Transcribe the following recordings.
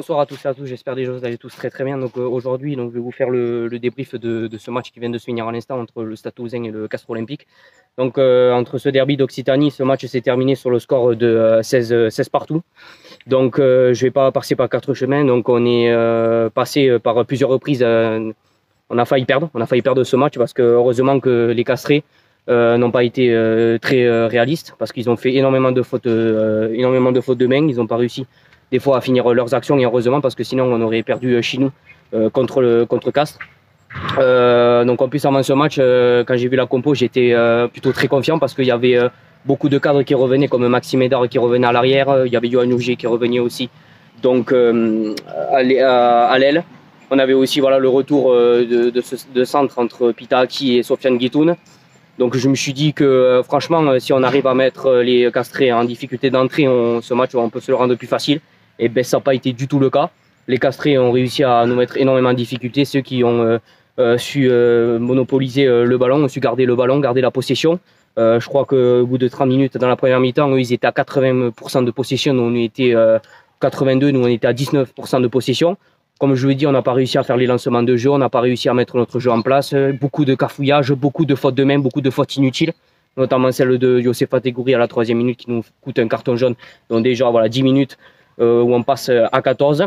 Bonsoir à tous et à tous, j'espère déjà que vous allez tous très bien. Donc aujourd'hui, je vais vous faire le débrief de ce match qui vient de se finir à l'instant entre le Stade Toulousain et le Castres Olympique. Donc entre ce derby d'Occitanie, ce match s'est terminé sur le score de 16 partout. Donc je ne vais pas passer par quatre chemins. Donc on est passé par plusieurs reprises. On a failli perdre ce match parce que heureusement que les Castrés n'ont pas été très réalistes parce qu'ils ont fait énormément de fautes de main. Ils n'ont pas réussi des fois à finir leurs actions et heureusement parce que sinon on aurait perdu chez nous contre Castres. Donc en plus avant ce match, quand j'ai vu la compo, j'étais plutôt très confiant parce qu'il y avait beaucoup de cadres qui revenaient comme Maxime Edard qui revenait à l'arrière, il y avait Yohan Ougier qui revenait aussi donc à l'aile. On avait aussi le retour de centre entre Pitaki et Sofiane Guitoun. Donc je me suis dit que franchement, si on arrive à mettre les Castrés en difficulté d'entrée, ce match on peut se le rendre plus facile. Et ben ça n'a pas été du tout le cas. Les Castrés ont réussi à nous mettre énormément en difficulté. Ceux qui ont su monopoliser le ballon, ont su garder le ballon, garder la possession. Je crois qu'au bout de 30 minutes dans la première mi-temps, eux, ils étaient à 80% de possession. Nous, on était 82, nous on était à 19% de possession. Comme je vous l'ai dit, on n'a pas réussi à faire les lancements de jeu, on n'a pas réussi à mettre notre jeu en place. Beaucoup de cafouillages, beaucoup de fautes de main, beaucoup de fautes inutiles. Notamment celle de Youssefa Tegouri à la 3e minute qui nous coûte un carton jaune. Donc déjà, 10 minutes où on passe à 14.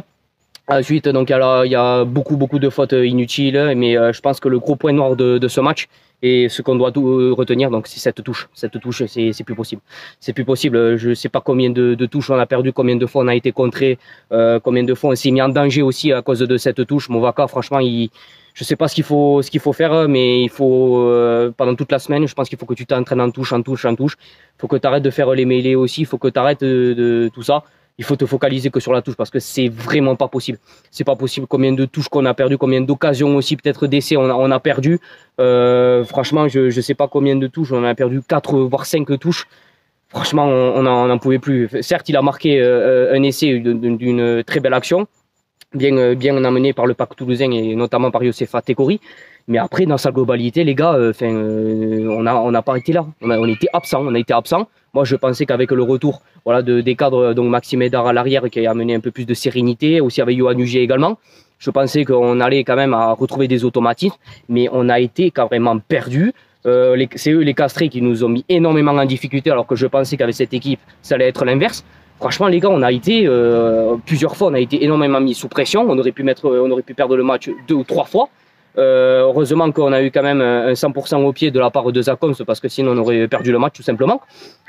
Ensuite, donc, il y a beaucoup de fautes inutiles. Mais je pense que le gros point noir de ce match, et ce qu'on doit retenir, donc c'est cette touche. Cette touche, c'est plus possible. C'est plus possible. Je ne sais pas combien de touches on a perdu, combien de fois on a été contré, combien de fois on s'est mis en danger aussi à cause de cette touche. Movaka, franchement, je ne sais pas ce qu'il faut faire, mais il faut, pendant toute la semaine, je pense qu'il faut que tu t'entraînes en touche. Il faut que tu arrêtes de faire les mêlées aussi. Il faut que tu arrêtes de tout ça. Il faut te focaliser que sur la touche parce que c'est vraiment pas possible. C'est pas possible combien de touches qu'on a perdu, combien d'occasions aussi, peut-être d'essais on a perdu. Franchement, je sais pas combien de touches, on a perdu 4 voire 5 touches. Franchement, on n'en pouvait plus. Certes, il a marqué un essai d'une très belle action, bien amené par le Pack toulousain et notamment par Youssefa Tegouri. Mais après, dans sa globalité, les gars, on n'a pas été là. On était absents. Moi, je pensais qu'avec le retour des cadres, donc Maxime Edard à l'arrière, qui a amené un peu plus de sérénité, aussi avec Yohan Ougier également, je pensais qu'on allait quand même à retrouver des automatismes, mais on a été carrément perdus. C'est eux, les Castrés, qui nous ont mis énormément en difficulté, alors que je pensais qu'avec cette équipe, ça allait être l'inverse. Franchement, les gars, on a été plusieurs fois, on a été énormément mis sous pression. On aurait pu perdre le match 2 ou 3 fois. Heureusement qu'on a eu quand même un 100% au pied de la part de Zacoms parce que sinon on aurait perdu le match tout simplement.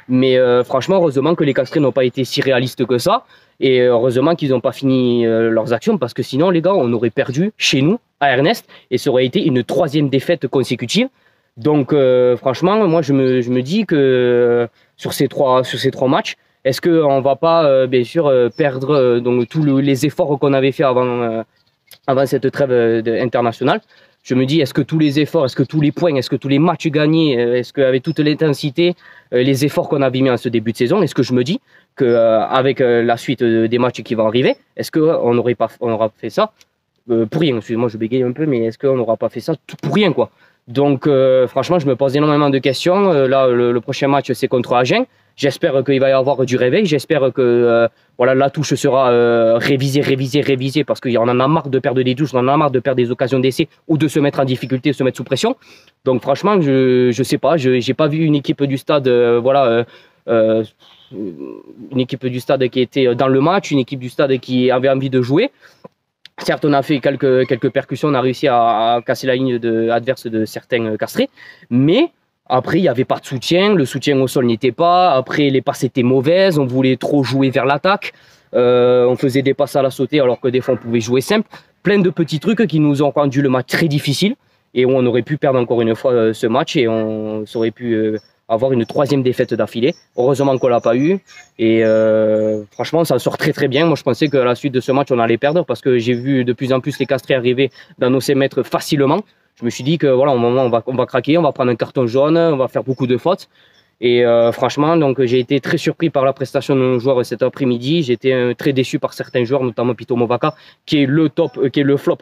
Mais franchement, heureusement que les Castrés n'ont pas été si réalistes que ça. Et heureusement qu'ils n'ont pas fini leurs actions parce que sinon, les gars, on aurait perdu chez nous, à Ernest. Et ça aurait été une 3e défaite consécutive. Donc franchement, moi je me dis que sur ces trois matchs, est-ce qu'on ne va pas bien sûr perdre donc, tous les efforts qu'on avait fait avant cette trêve internationale? Je me dis, est-ce que tous les efforts, est-ce que tous les points, est-ce que tous les matchs gagnés, est-ce qu'avec toute l'intensité, les efforts qu'on avait mis en ce début de saison, est-ce que je me dis qu'avec la suite des matchs qui vont arriver, est-ce qu'on aura fait ça pour rien? Excusez-moi, je bégaye un peu, mais est-ce qu'on n'aura pas fait ça tout pour rien, quoi? Donc, franchement, je me pose énormément de questions. Là, le prochain match, c'est contre Agen. J'espère qu'il va y avoir du réveil. J'espère que la touche sera révisée parce qu'on en a marre de perdre des touches, on en a marre de perdre des occasions d'essai ou de se mettre en difficulté, de se mettre sous pression. Donc franchement, je sais pas, j'ai pas vu une équipe du stade, une équipe du stade qui était dans le match, une équipe du stade qui avait envie de jouer. Certes, on a fait quelques percussions, on a réussi à casser la ligne adverse de certains Castrés, mais après, il n'y avait pas de soutien, le soutien au sol n'était pas, après les passes étaient mauvaises, on voulait trop jouer vers l'attaque, on faisait des passes à la sautée alors que des fois on pouvait jouer simple, plein de petits trucs qui nous ont rendu le match très difficile et où on aurait pu perdre encore une fois ce match et on aurait pu avoir une 3e défaite d'affilée. Heureusement qu'on ne l'a pas eu et franchement ça sort très bien. Moi je pensais qu'à la suite de ce match on allait perdre parce que j'ai vu de plus en plus les Castrés arriver dans nos 5 mètres facilement. Je me suis dit que au moment on va craquer, on va prendre un carton jaune, on va faire beaucoup de fautes. Et franchement, donc j'ai été très surpris par la prestation de nos joueurs cet après-midi. J'étais très déçu par certains joueurs, notamment Pito Movaka, qui est le flop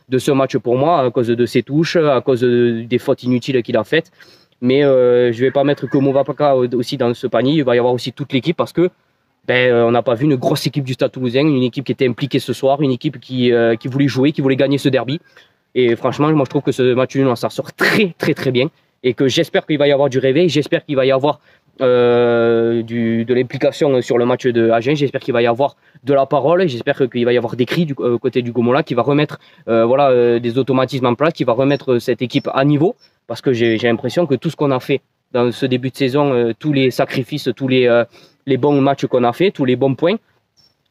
de ce match pour moi à cause de ses touches, à cause des fautes inutiles qu'il a faites. Mais je vais pas mettre que Movaka aussi dans ce panier. Il va y avoir aussi toute l'équipe parce que on n'a pas vu une grosse équipe du Stade Toulousain, une équipe qui était impliquée ce soir, une équipe qui voulait jouer, qui voulait gagner ce derby. Et franchement, moi je trouve que ce match nul, ça sort très bien. Et que j'espère qu'il va y avoir du réveil, j'espère qu'il va y avoir de l'implication sur le match de Agen, j'espère qu'il va y avoir de la parole, j'espère qu'il va y avoir des cris du côté du Gomola, qui va remettre des automatismes en place, qui va remettre cette équipe à niveau. Parce que j'ai l'impression que tout ce qu'on a fait dans ce début de saison, tous les sacrifices, tous les bons matchs qu'on a fait, tous les bons points,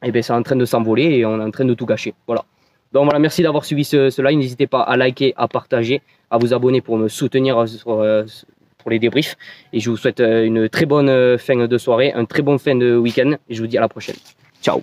eh bien, c'est en train de s'envoler et on est en train de tout gâcher. Voilà. Donc voilà, merci d'avoir suivi ce live. N'hésitez pas à liker, à partager, à vous abonner pour me soutenir pour les débriefs. Et je vous souhaite une très bonne fin de soirée, un très bon fin de week-end. Et je vous dis à la prochaine. Ciao.